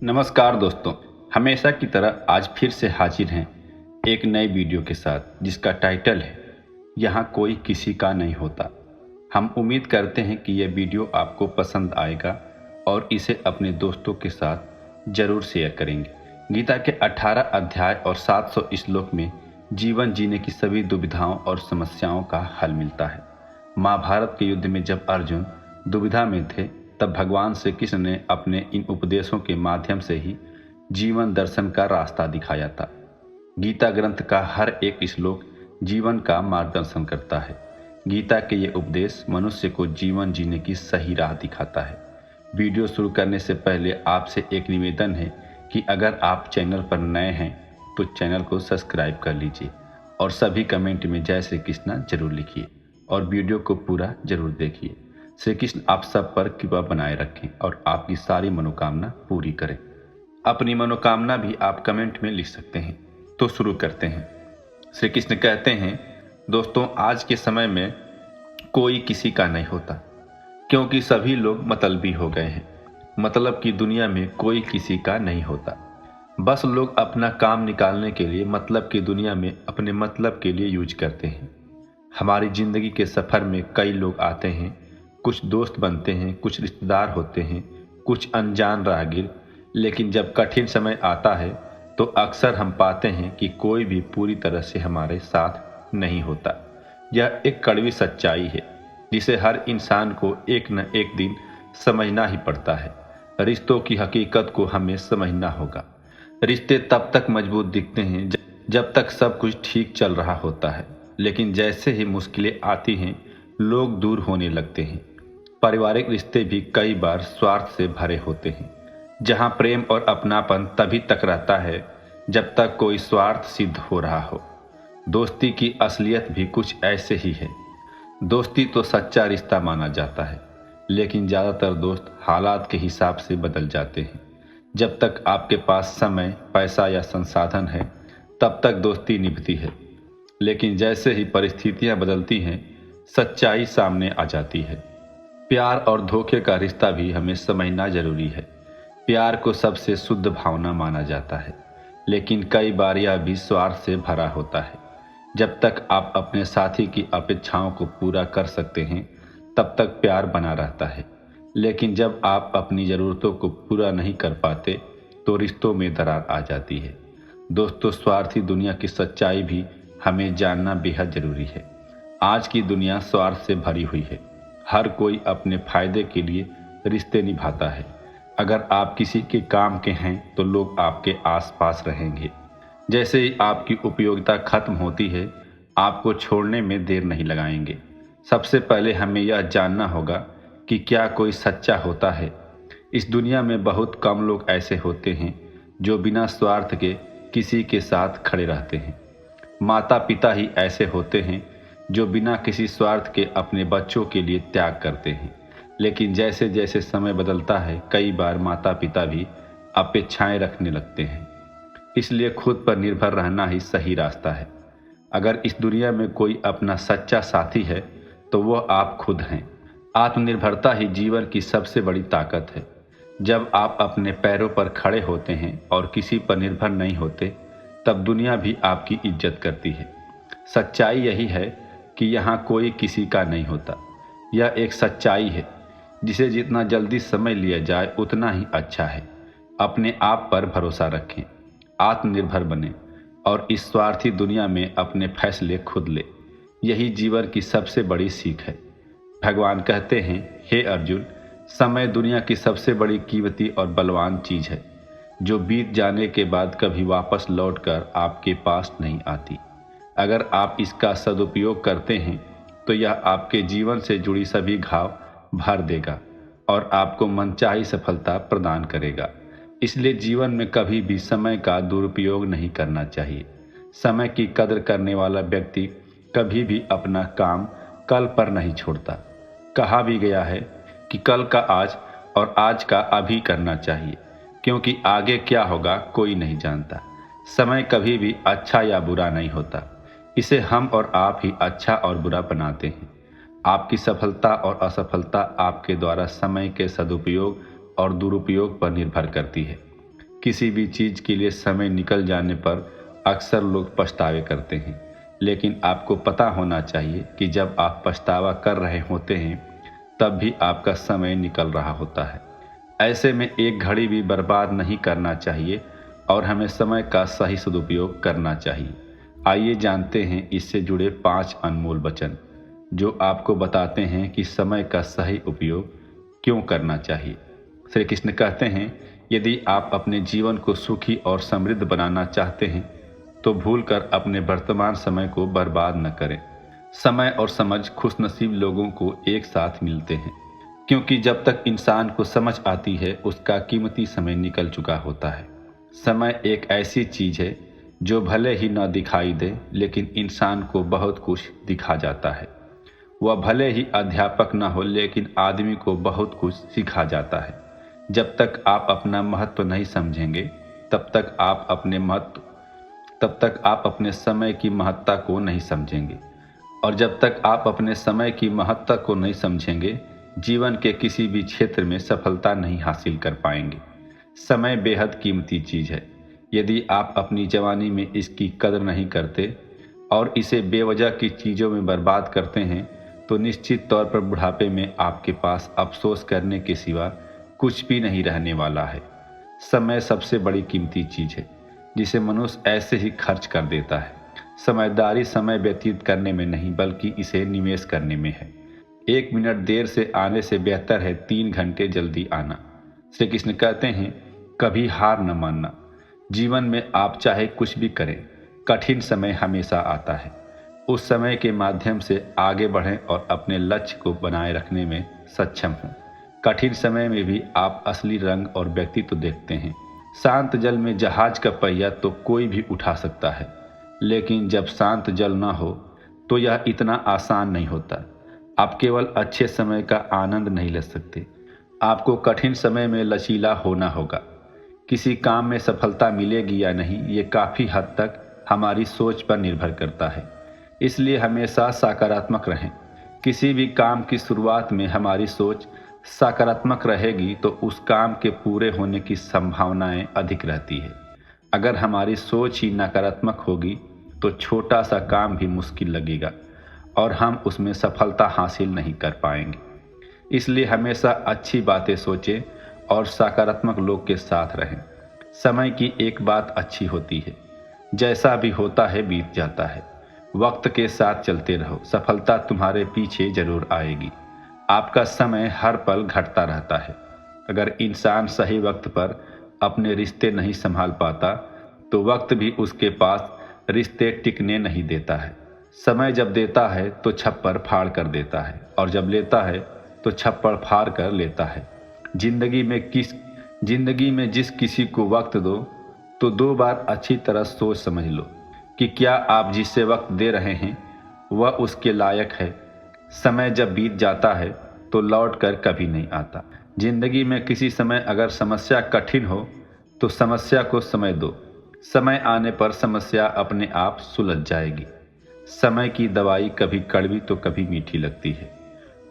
नमस्कार दोस्तों, हमेशा की तरह आज फिर से हाजिर हैं एक नई वीडियो के साथ जिसका टाइटल है यहाँ कोई किसी का नहीं होता। हम उम्मीद करते हैं कि यह वीडियो आपको पसंद आएगा और इसे अपने दोस्तों के साथ जरूर शेयर करेंगे। गीता के 18 अध्याय और 700 श्लोक में जीवन जीने की सभी दुविधाओं और समस्याओं का हल मिलता है। महाभारत के युद्ध में जब अर्जुन दुविधा में थे तब भगवान श्री कृष्ण ने अपने इन उपदेशों के माध्यम से ही जीवन दर्शन का रास्ता दिखाया था। गीता ग्रंथ का हर एक श्लोक जीवन का मार्गदर्शन करता है। गीता के ये उपदेश मनुष्य को जीवन जीने की सही राह दिखाता है। वीडियो शुरू करने से पहले आपसे एक निवेदन है कि अगर आप चैनल पर नए हैं तो चैनल को सब्सक्राइब कर लीजिए और सभी कमेंट में जय श्री कृष्णा जरूर लिखिए और वीडियो को पूरा जरूर देखिए। श्री कृष्ण आप सब पर कृपा बनाए रखें और आपकी सारी मनोकामना पूरी करें। अपनी मनोकामना भी आप कमेंट में लिख सकते हैं। तो शुरू करते हैं। श्री कृष्ण कहते हैं, दोस्तों आज के समय में कोई किसी का नहीं होता, क्योंकि सभी लोग मतलबी हो गए हैं। मतलब की दुनिया में कोई किसी का नहीं होता। बस लोग अपना काम निकालने के लिए मतलब की दुनिया में अपने मतलब के लिए यूज करते हैं। हमारी जिंदगी के सफ़र में कई लोग आते हैं, कुछ दोस्त बनते हैं, कुछ रिश्तेदार होते हैं, कुछ अनजान राहगीर। लेकिन जब कठिन समय आता है तो अक्सर हम पाते हैं कि कोई भी पूरी तरह से हमारे साथ नहीं होता। यह एक कड़वी सच्चाई है जिसे हर इंसान को एक न एक दिन समझना ही पड़ता है। रिश्तों की हकीकत को हमें समझना होगा। रिश्ते तब तक मजबूत दिखते हैं जब तक सब कुछ ठीक चल रहा होता है, लेकिन जैसे ही मुश्किलें आती हैं लोग दूर होने लगते हैं। पारिवारिक रिश्ते भी कई बार स्वार्थ से भरे होते हैं, जहां प्रेम और अपनापन तभी तक रहता है जब तक कोई स्वार्थ सिद्ध हो रहा हो। दोस्ती की असलियत भी कुछ ऐसे ही है। दोस्ती तो सच्चा रिश्ता माना जाता है, लेकिन ज़्यादातर दोस्त हालात के हिसाब से बदल जाते हैं। जब तक आपके पास समय, पैसा या संसाधन है तब तक दोस्ती निभती है, लेकिन जैसे ही परिस्थितियां बदलती हैं सच्चाई सामने आ जाती है। प्यार और धोखे का रिश्ता भी हमें समझना जरूरी है। प्यार को सबसे शुद्ध भावना माना जाता है, लेकिन कई बार यह भी स्वार्थ से भरा होता है। जब तक आप अपने साथी की अपेक्षाओं को पूरा कर सकते हैं तब तक प्यार बना रहता है, लेकिन जब आप अपनी ज़रूरतों को पूरा नहीं कर पाते तो रिश्तों में दरार आ जाती है। दोस्तों, स्वार्थी दुनिया की सच्चाई भी हमें जानना बेहद ज़रूरी है। आज की दुनिया स्वार्थ से भरी हुई है। हर कोई अपने फायदे के लिए रिश्ते निभाता है। अगर आप किसी के काम के हैं तो लोग आपके आसपास रहेंगे। जैसे ही आपकी उपयोगिता खत्म होती है आपको छोड़ने में देर नहीं लगाएंगे। सबसे पहले हमें यह जानना होगा कि क्या कोई सच्चा होता है। इस दुनिया में बहुत कम लोग ऐसे होते हैं जो बिना स्वार्थ के किसी के साथ खड़े रहते हैं। माता पिता ही ऐसे होते हैं जो बिना किसी स्वार्थ के अपने बच्चों के लिए त्याग करते हैं। लेकिन जैसे जैसे समय बदलता है कई बार माता पिता भी अपेक्षाएं रखने लगते हैं। इसलिए खुद पर निर्भर रहना ही सही रास्ता है। अगर इस दुनिया में कोई अपना सच्चा साथी है तो वह आप खुद हैं। आत्मनिर्भरता ही जीवन की सबसे बड़ी ताकत है। जब आप अपने पैरों पर खड़े होते हैं और किसी पर निर्भर नहीं होते तब दुनिया भी आपकी इज्जत करती है। सच्चाई यही है कि यहाँ कोई किसी का नहीं होता। यह एक सच्चाई है जिसे जितना जल्दी समझ लिया जाए उतना ही अच्छा है। अपने आप पर भरोसा रखें, आत्मनिर्भर बने और इस स्वार्थी दुनिया में अपने फैसले खुद ले। यही जीवन की सबसे बड़ी सीख है। भगवान कहते हैं, हे अर्जुन, समय दुनिया की सबसे बड़ी कीमती और बलवान चीज़ है जो बीत जाने के बाद कभी वापस लौटकर आपके पास नहीं आती। अगर आप इसका सदुपयोग करते हैं तो यह आपके जीवन से जुड़ी सभी घाव भर देगा और आपको मनचाही सफलता प्रदान करेगा। इसलिए जीवन में कभी भी समय का दुरुपयोग नहीं करना चाहिए। समय की कदर करने वाला व्यक्ति कभी भी अपना काम कल पर नहीं छोड़ता। कहा भी गया है कि कल का आज और आज का अभी करना चाहिए, क्योंकि आगे क्या होगा कोई नहीं जानता। समय कभी भी अच्छा या बुरा नहीं होता, इसे हम और आप ही अच्छा और बुरा बनाते हैं। आपकी सफलता और असफलता आपके द्वारा समय के सदुपयोग और दुरुपयोग पर निर्भर करती है। किसी भी चीज़ के लिए समय निकल जाने पर अक्सर लोग पछतावे करते हैं, लेकिन आपको पता होना चाहिए कि जब आप पछतावा कर रहे होते हैं तब भी आपका समय निकल रहा होता है। ऐसे में एक घड़ी भी बर्बाद नहीं करना चाहिए और हमें समय का सही सदुपयोग करना चाहिए। आइए जानते हैं इससे जुड़े 5 अनमोल वचन जो आपको बताते हैं कि समय का सही उपयोग क्यों करना चाहिए। श्री कृष्ण कहते हैं, यदि आप अपने जीवन को सुखी और समृद्ध बनाना चाहते हैं तो भूलकर अपने वर्तमान समय को बर्बाद न करें। समय और समझ खुशनसीब लोगों को एक साथ मिलते हैं, क्योंकि जब तक इंसान को समझ आती है उसका कीमती समय निकल चुका होता है। समय एक ऐसी चीज है जो भले ही न दिखाई दे लेकिन इंसान को बहुत कुछ दिखा जाता है। वह भले ही अध्यापक न हो लेकिन आदमी को बहुत कुछ सिखा जाता है। जब तक आप अपना महत्व नहीं समझेंगे तब तक आप अपने समय की महत्ता को नहीं समझेंगे, और जब तक आप अपने समय की महत्ता को नहीं समझेंगे जीवन के किसी भी क्षेत्र में सफलता नहीं हासिल कर पाएंगे। समय बेहद कीमती चीज है। यदि आप अपनी जवानी में इसकी कदर नहीं करते और इसे बेवजह की चीज़ों में बर्बाद करते हैं तो निश्चित तौर पर बुढ़ापे में आपके पास अफसोस करने के सिवा कुछ भी नहीं रहने वाला है। समय सबसे बड़ी कीमती चीज है जिसे मनुष्य ऐसे ही खर्च कर देता है। समझदारी समय व्यतीत करने में नहीं बल्कि इसे निवेश करने में है। 1 मिनट देर से आने से बेहतर है 3 घंटे जल्दी आना। श्री कृष्ण कहते हैं, कभी हार न मानना। जीवन में आप चाहे कुछ भी करें, कठिन समय हमेशा आता है। उस समय के माध्यम से आगे बढ़ें और अपने लक्ष्य को बनाए रखने में सक्षम हों। कठिन समय में भी आप असली रंग और व्यक्तित्व देखते हैं। शांत जल में जहाज का पहिया तो कोई भी उठा सकता है, लेकिन जब शांत जल ना हो तो यह इतना आसान नहीं होता। आप केवल अच्छे समय का आनंद नहीं ले सकते, आपको कठिन समय में लचीला होना होगा। किसी काम में सफलता मिलेगी या नहीं ये काफ़ी हद तक हमारी सोच पर निर्भर करता है, इसलिए हमेशा सकारात्मक रहें। किसी भी काम की शुरुआत में हमारी सोच सकारात्मक रहेगी तो उस काम के पूरे होने की संभावनाएं अधिक रहती है। अगर हमारी सोच ही नकारात्मक होगी तो छोटा सा काम भी मुश्किल लगेगा और हम उसमें सफलता हासिल नहीं कर पाएंगे। इसलिए हमेशा अच्छी बातें सोचें और सकारात्मक लोग के साथ रहें। समय की एक बात अच्छी होती है, जैसा भी होता है बीत जाता है। वक्त के साथ चलते रहो, सफलता तुम्हारे पीछे जरूर आएगी। आपका समय हर पल घटता रहता है। अगर इंसान सही वक्त पर अपने रिश्ते नहीं संभाल पाता तो वक्त भी उसके पास रिश्ते टिकने नहीं देता है। समय जब देता है तो छप्पर फाड़ कर देता है और जब लेता है तो छप्पर फाड़ कर लेता है। जिंदगी में जिस किसी को वक्त दो तो 2 बार अच्छी तरह सोच समझ लो कि क्या आप जिसे वक्त दे रहे हैं वह उसके लायक है। समय जब बीत जाता है तो लौट कर कभी नहीं आता। जिंदगी में किसी समय अगर समस्या कठिन हो तो समस्या को समय दो। समय आने पर समस्या अपने आप सुलझ जाएगी। समय की दवाई कभी कड़वी तो कभी मीठी लगती है।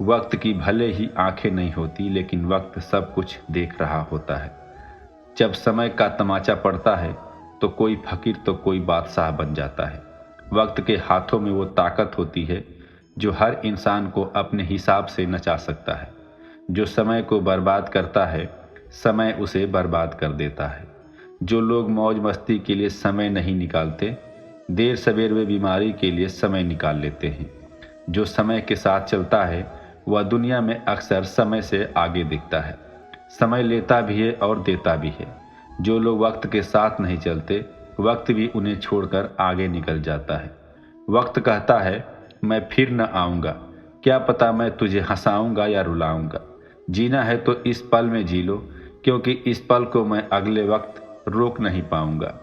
वक्त की भले ही आंखें नहीं होती लेकिन वक्त सब कुछ देख रहा होता है। जब समय का तमाचा पड़ता है तो कोई फकीर तो कोई बादशाह बन जाता है। वक्त के हाथों में वो ताकत होती है जो हर इंसान को अपने हिसाब से नचा सकता है। जो समय को बर्बाद करता है समय उसे बर्बाद कर देता है। जो लोग मौज मस्ती के लिए समय नहीं निकालते देर सवेर वे बीमारी के लिए समय निकाल लेते हैं। जो समय के साथ चलता है वह दुनिया में अक्सर समय से आगे दिखता है। समय लेता भी है और देता भी है। जो लोग वक्त के साथ नहीं चलते वक्त भी उन्हें छोड़कर आगे निकल जाता है। वक्त कहता है मैं फिर न आऊँगा, क्या पता मैं तुझे हंसाऊँगा या रुलाऊँगा। जीना है तो इस पल में जी लो, क्योंकि इस पल को मैं अगले वक्त रोक नहीं पाऊँगा।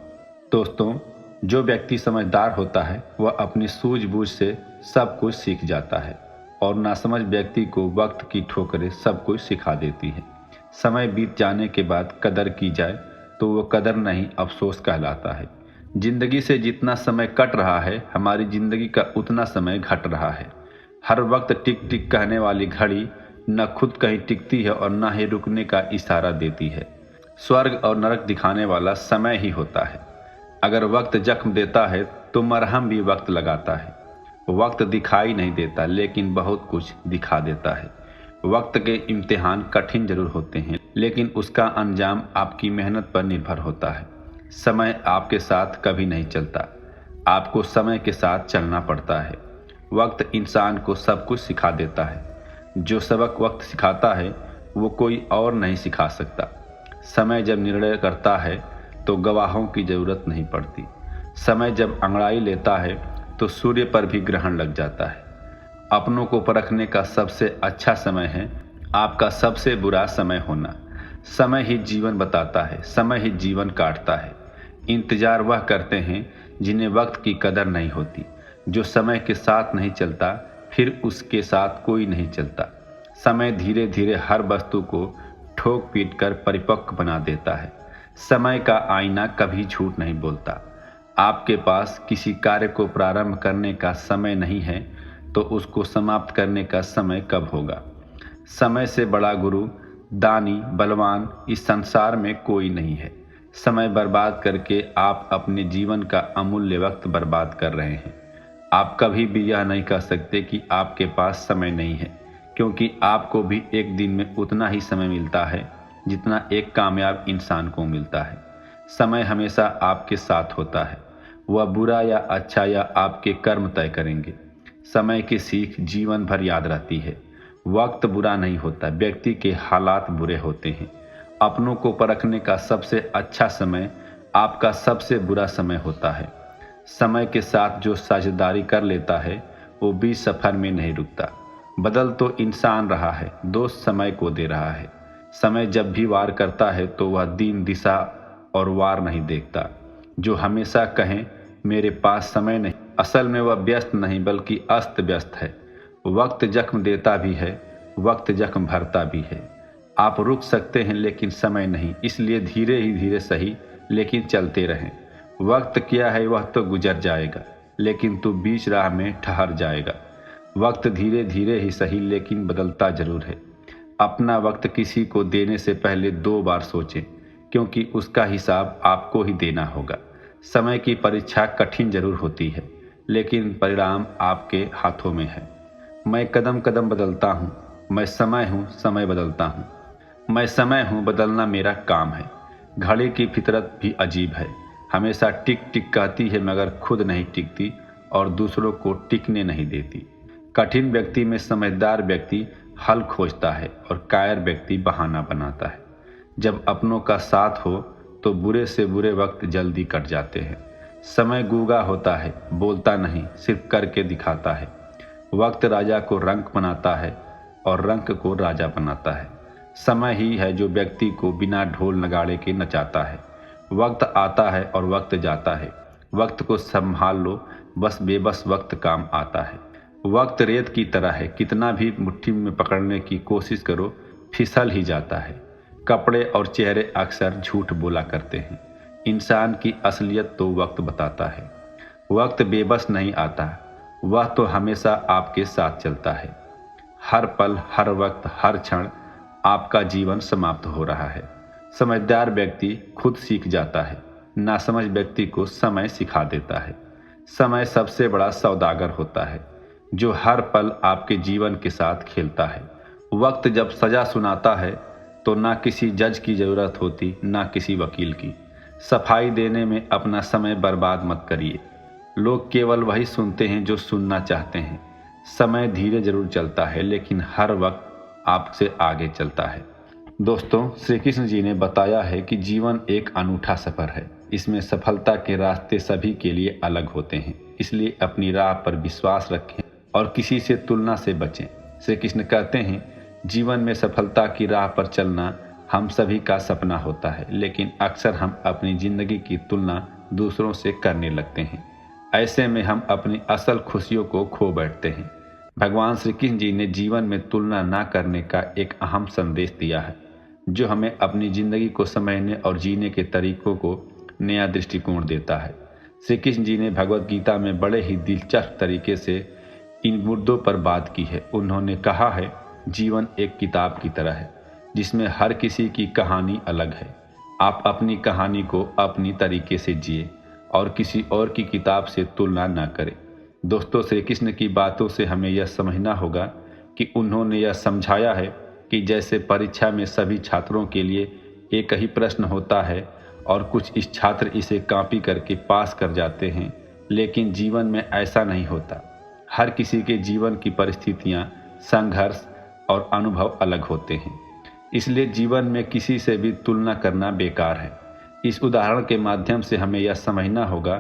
दोस्तों, जो व्यक्ति समझदार होता है वह अपनी सूझबूझ से सब कुछ सीख जाता है और नासमझ व्यक्ति को वक्त की ठोकरें सब कुछ सिखा देती है। समय बीत जाने के बाद कदर की जाए तो वो कदर नहीं अफसोस कहलाता है। जिंदगी से जितना समय कट रहा है हमारी जिंदगी का उतना समय घट रहा है। हर वक्त टिक टिक कहने वाली घड़ी न खुद कहीं टिकती है और न ही रुकने का इशारा देती है। स्वर्ग और नरक दिखाने वाला समय ही होता है। अगर वक्त जख्म देता है तो मरहम भी वक्त लगाता है। वक्त दिखाई नहीं देता लेकिन बहुत कुछ दिखा देता है। वक्त के इम्तिहान कठिन जरूर होते हैं लेकिन उसका अंजाम आपकी मेहनत पर निर्भर होता है। समय आपके साथ कभी नहीं चलता, आपको समय के साथ चलना पड़ता है। वक्त इंसान को सब कुछ सिखा देता है। जो सबक वक्त सिखाता है वो कोई और नहीं सिखा सकता। समय जब निर्णय करता है तो गवाहों की जरूरत नहीं पड़ती। समय जब अंगड़ाई लेता है तो सूर्य पर भी ग्रहण लग जाता है। अपनों को परखने का सबसे अच्छा समय है आपका सबसे बुरा समय होना। समय ही जीवन बताता है, समय ही जीवन काटता है। इंतजार वह करते हैं जिन्हें वक्त की कदर नहीं होती। जो समय के साथ नहीं चलता फिर उसके साथ कोई नहीं चलता। समय धीरे धीरे हर वस्तु को ठोक पीट कर परिपक्व बना देता है। समय का आईना कभी झूठ नहीं बोलता। आपके पास किसी कार्य को प्रारंभ करने का समय नहीं है तो उसको समाप्त करने का समय कब होगा। समय से बड़ा गुरु, दानी, बलवान इस संसार में कोई नहीं है। समय बर्बाद करके आप अपने जीवन का अमूल्य वक्त बर्बाद कर रहे हैं। आप कभी भी यह नहीं कह सकते कि आपके पास समय नहीं है, क्योंकि आपको भी एक दिन में उतना ही समय मिलता है जितना एक कामयाब इंसान को मिलता है। समय हमेशा आपके साथ होता है। वह बुरा या अच्छा या आपके कर्म तय करेंगे। समय की सीख जीवन भर याद रहती है। वक्त बुरा नहीं होता, व्यक्ति के हालात बुरे होते हैं। अपनों को परखने का सबसे अच्छा समय आपका सबसे बुरा समय होता है। समय के साथ जो साझेदारी कर लेता है वो भी सफर में नहीं रुकता। बदल तो इंसान रहा है, दोष समय को दे रहा है। समय जब भी वार करता है तो वह दीन, दिशा और वार नहीं देखता। जो हमेशा कहें मेरे पास समय नहीं, असल में वह व्यस्त नहीं बल्कि अस्त व्यस्त है। वक्त जख्म देता भी है, वक्त जख्म भरता भी है। आप रुक सकते हैं लेकिन समय नहीं, इसलिए धीरे ही धीरे सही लेकिन चलते रहें। वक्त क्या है वह तो गुजर जाएगा लेकिन तू बीच राह में ठहर जाएगा। वक्त धीरे धीरे ही सही लेकिन बदलता जरूर है। अपना वक्त किसी को देने से पहले 2 बार सोचें, क्योंकि उसका हिसाब आपको ही देना होगा। समय की परीक्षा कठिन जरूर होती है लेकिन परिणाम आपके हाथों में है। मैं कदम कदम बदलता हूँ, मैं समय हूँ, समय बदलता हूँ। मैं समय हूँ, बदलना मेरा काम है। घड़ी की फितरत भी अजीब है, हमेशा टिक टिक कहती है मगर खुद नहीं टिकती और दूसरों को टिकने नहीं देती। कठिन व्यक्ति में समझदार व्यक्ति हल खोजता है और कायर व्यक्ति बहाना बनाता है। जब अपनों का साथ हो तो बुरे से बुरे वक्त जल्दी कट जाते हैं। समय गूंगा होता है, बोलता नहीं, सिर्फ करके दिखाता है। वक्त राजा को रंक बनाता है और रंक को राजा बनाता है। समय ही है जो व्यक्ति को बिना ढोल नगाड़े के नचाता है। वक्त आता है और वक्त जाता है, वक्त को संभाल लो, बस बेबस वक्त काम आता है। वक्त रेत की तरह है, कितना भी मुट्ठी में पकड़ने की कोशिश करो फिसल ही जाता है। कपड़े और चेहरे अक्सर झूठ बोला करते हैं, इंसान की असलियत तो वक्त बताता है। वक्त बेबस नहीं आता, वह तो हमेशा आपके साथ चलता है। हर पल, हर वक्त, हर क्षण आपका जीवन समाप्त हो रहा है। समझदार व्यक्ति खुद सीख जाता है, नासमझ व्यक्ति को समय सिखा देता है। समय सबसे बड़ा सौदागर होता है जो हर पल आपके जीवन के साथ खेलता है। वक्त जब सजा सुनाता है तो ना किसी जज की जरूरत होती, ना किसी वकील की। सफाई देने में अपना समय बर्बाद मत करिए। लोग केवल वही सुनते हैं जो सुनना चाहते हैं। समय धीरे जरूर चलता है लेकिन हर वक्त आपसे आगे चलता है। दोस्तों, श्री कृष्ण जी ने बताया है कि जीवन एक अनूठा सफर है। इसमें सफलता के रास्ते सभी के लिए अलग होते हैं, इसलिए अपनी राह पर विश्वास रखें और किसी से तुलना से बचें। श्री कृष्ण कहते हैं, जीवन में सफलता की राह पर चलना हम सभी का सपना होता है, लेकिन अक्सर हम अपनी जिंदगी की तुलना दूसरों से करने लगते हैं। ऐसे में हम अपनी असल खुशियों को खो बैठते हैं। भगवान श्री कृष्ण जी ने जीवन में तुलना ना करने का एक अहम संदेश दिया है, जो हमें अपनी जिंदगी को समझने और जीने के तरीकों को नया दृष्टिकोण देता है। श्री कृष्ण जी ने भगवत गीता में बड़े ही दिलचस्प तरीके से इन मुद्दों पर बात की है। उन्होंने कहा है, जीवन एक किताब की तरह है जिसमें हर किसी की कहानी अलग है। आप अपनी कहानी को अपनी तरीके से जिए और किसी और की किताब से तुलना न करें। दोस्तों, श्री कृष्ण की बातों से हमें यह समझना होगा कि उन्होंने यह समझाया है कि जैसे परीक्षा में सभी छात्रों के लिए एक ही प्रश्न होता है और कुछ इस छात्र इसे कॉपी करके पास कर जाते हैं, लेकिन जीवन में ऐसा नहीं होता। हर किसी के जीवन की परिस्थितियां, संघर्ष और अनुभव अलग होते हैं, इसलिए जीवन में किसी से भी तुलना करना बेकार है। इस उदाहरण के माध्यम से हमें यह समझना होगा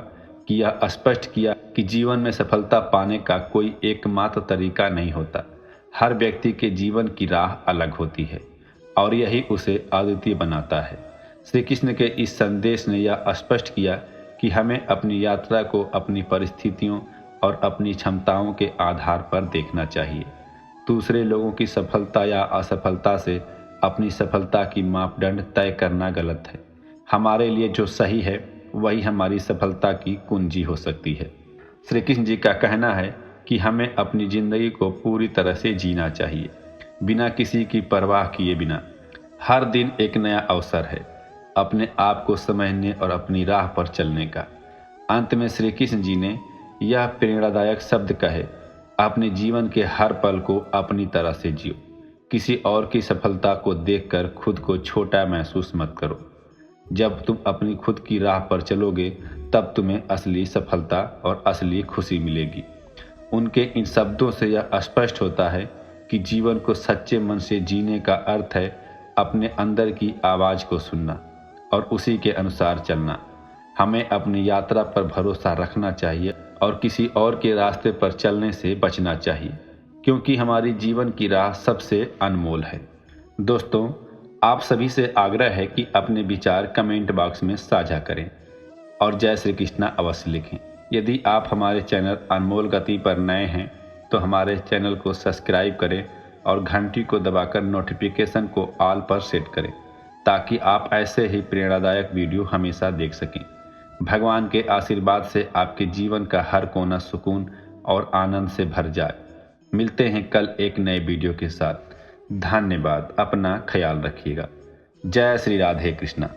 कि यह स्पष्ट किया कि जीवन में सफलता पाने का कोई एकमात्र तरीका नहीं होता। हर व्यक्ति के जीवन की राह अलग होती है और यही उसे अद्वितीय बनाता है। श्री कृष्ण के इस संदेश ने यह स्पष्ट किया कि हमें अपनी यात्रा को अपनी परिस्थितियों और अपनी क्षमताओं के आधार पर देखना चाहिए। दूसरे लोगों की सफलता या असफलता से अपनी सफलता की मापदंड तय करना गलत है। हमारे लिए जो सही है वही हमारी सफलता की कुंजी हो सकती है। श्री कृष्ण जी का कहना है कि हमें अपनी जिंदगी को पूरी तरह से जीना चाहिए, बिना किसी की परवाह किए बिना। हर दिन एक नया अवसर है अपने आप को समझने और अपनी राह पर चलने का। अंत में श्री कृष्ण जी ने यह प्रेरणादायक शब्द कहे, अपने जीवन के हर पल को अपनी तरह से जियो। किसी और की सफलता को देखकर खुद को छोटा महसूस मत करो। जब तुम अपनी खुद की राह पर चलोगे तब तुम्हें असली सफलता और असली खुशी मिलेगी। उनके इन शब्दों से यह स्पष्ट होता है कि जीवन को सच्चे मन से जीने का अर्थ है अपने अंदर की आवाज़ को सुनना और उसी के अनुसार चलना। हमें अपनी यात्रा पर भरोसा रखना चाहिए और किसी और के रास्ते पर चलने से बचना चाहिए, क्योंकि हमारी जीवन की राह सबसे अनमोल है। दोस्तों, आप सभी से आग्रह है कि अपने विचार कमेंट बॉक्स में साझा करें और जय श्री कृष्णा अवश्य लिखें। यदि आप हमारे चैनल अनमोल गति पर नए हैं तो हमारे चैनल को सब्सक्राइब करें और घंटी को दबाकर नोटिफिकेशन को ऑल पर सेट करें, ताकि आप ऐसे ही प्रेरणादायक वीडियो हमेशा देख सकें। भगवान के आशीर्वाद से आपके जीवन का हर कोना सुकून और आनंद से भर जाए। मिलते हैं कल एक नए वीडियो के साथ। धन्यवाद। अपना ख्याल रखिएगा। जय श्री राधे कृष्णा।